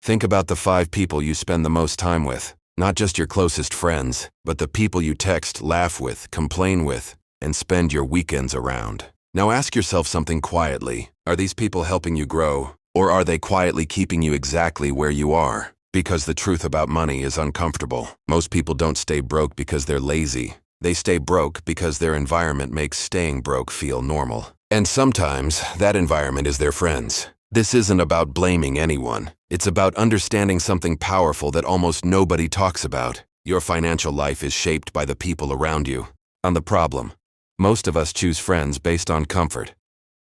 Think about the 5 people you spend the most time with. Not just your closest friends, but the people you text, laugh with, complain with, and spend your weekends around. Now ask yourself something quietly. Are these people helping you grow, or are they quietly keeping you exactly where you are? Because the truth about money is uncomfortable. Most people don't stay broke because they're lazy. They stay broke because their environment makes staying broke feel normal. And sometimes that environment is their friends. This isn't about blaming anyone. It's about understanding something powerful that almost nobody talks about. Your financial life is shaped by the people around you. On the problem, most of us choose friends based on comfort.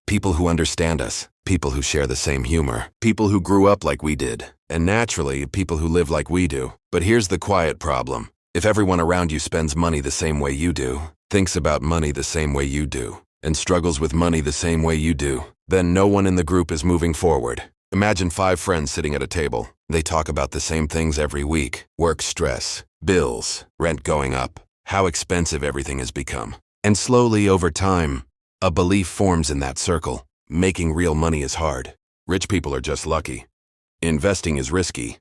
People who understand us, people who share the same humor, people who grew up like we did, and naturally, people who live like we do. But here's the quiet problem. If everyone around you spends money the same way you do, thinks about money the same way you do, and struggles with money the same way you do, then no one in the group is moving forward. Imagine 5 friends sitting at a table. They talk about the same things every week: work stress, bills, rent going up, how expensive everything has become. And slowly, over time, a belief forms in that circle. Making real money is hard. Rich people are just lucky. Investing is risky.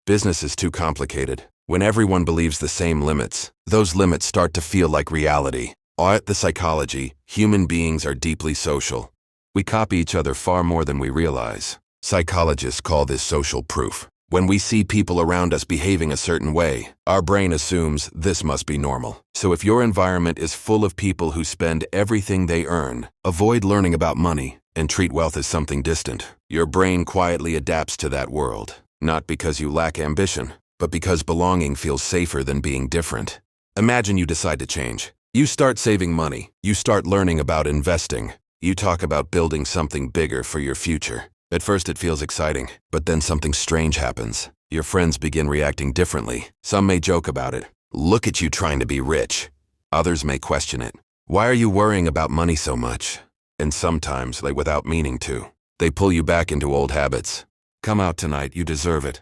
Business is too complicated. When everyone believes the same limits, those limits start to feel like reality. At the psychology, human beings are deeply social. We copy each other far more than we realize. Psychologists call this social proof. When we see people around us behaving a certain way, our brain assumes this must be normal. So if your environment is full of people who spend everything they earn, avoid learning about money, and treat wealth as something distant, your brain quietly adapts to that world. Not because you lack ambition, but because belonging feels safer than being different. Imagine you decide to change. You start saving money. You start learning about investing. You talk about building something bigger for your future. At first it feels exciting, but then something strange happens. Your friends begin reacting differently. Some may joke about it. Look at you trying to be rich. Others may question it. Why are you worrying about money so much? And sometimes, without meaning to, they pull you back into old habits. Come out tonight, you deserve it.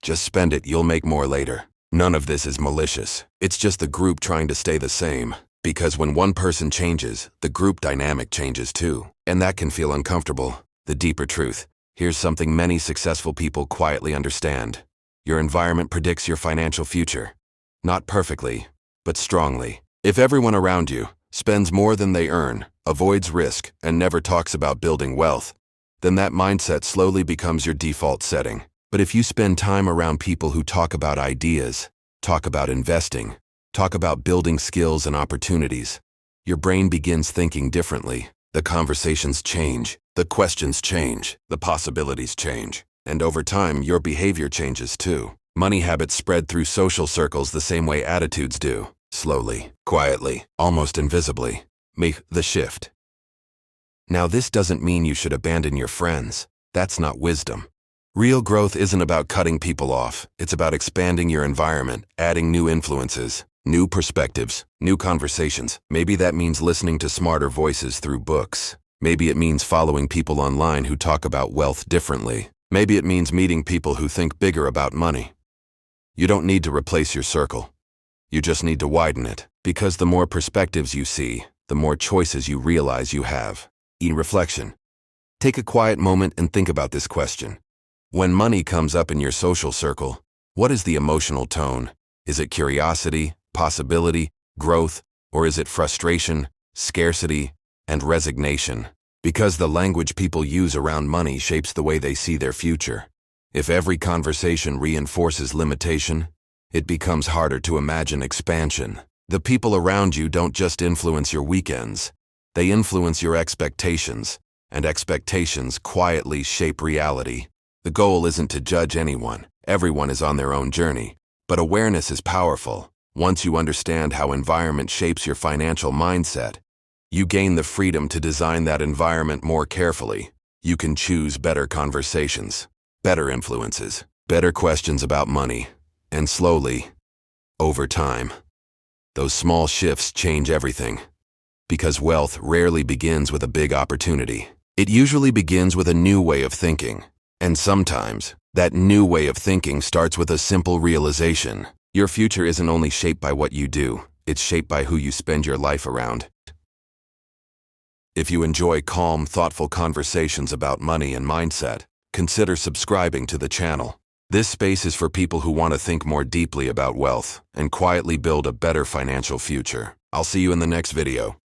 Just spend it, you'll make more later. None of this is malicious. It's just the group trying to stay the same. Because when one person changes, the group dynamic changes too. And that can feel uncomfortable. The deeper truth. Here's something many successful people quietly understand. Your environment predicts your financial future. Not perfectly, but strongly. If everyone around you spends more than they earn, avoids risk, and never talks about building wealth, then that mindset slowly becomes your default setting. But if you spend time around people who talk about ideas, talk about investing, talk about building skills and opportunities, your brain begins thinking differently. The conversations change, the questions change, the possibilities change. And over time, your behavior changes too. Money habits spread through social circles the same way attitudes do. Slowly, quietly, almost invisibly. Make the shift. Now this doesn't mean you should abandon your friends. That's not wisdom. Real growth isn't about cutting people off. It's about expanding your environment, adding new influences, new perspectives, new conversations. Maybe that means listening to smarter voices through books. Maybe it means following people online who talk about wealth differently. Maybe it means meeting people who think bigger about money. You don't need to replace your circle. You just need to widen it. Because the more perspectives you see, the more choices you realize you have. In reflection, take a quiet moment and think about this question. When money comes up in your social circle, what is the emotional tone? Is it curiosity, possibility, growth, or is it frustration, scarcity, and resignation? Because the language people use around money shapes the way they see their future. If every conversation reinforces limitation, it becomes harder to imagine expansion. The people around you don't just influence your weekends, they influence your expectations, and expectations quietly shape reality. The goal isn't to judge anyone. Everyone is on their own journey. But awareness is powerful. Once you understand how environment shapes your financial mindset, you gain the freedom to design that environment more carefully. You can choose better conversations, better influences, better questions about money, and slowly, over time, those small shifts change everything. Because wealth rarely begins with a big opportunity. It usually begins with a new way of thinking. And sometimes, that new way of thinking starts with a simple realization. Your future isn't only shaped by what you do, it's shaped by who you spend your life around. If you enjoy calm, thoughtful conversations about money and mindset, consider subscribing to the channel. This space is for people who want to think more deeply about wealth and quietly build a better financial future. I'll see you in the next video.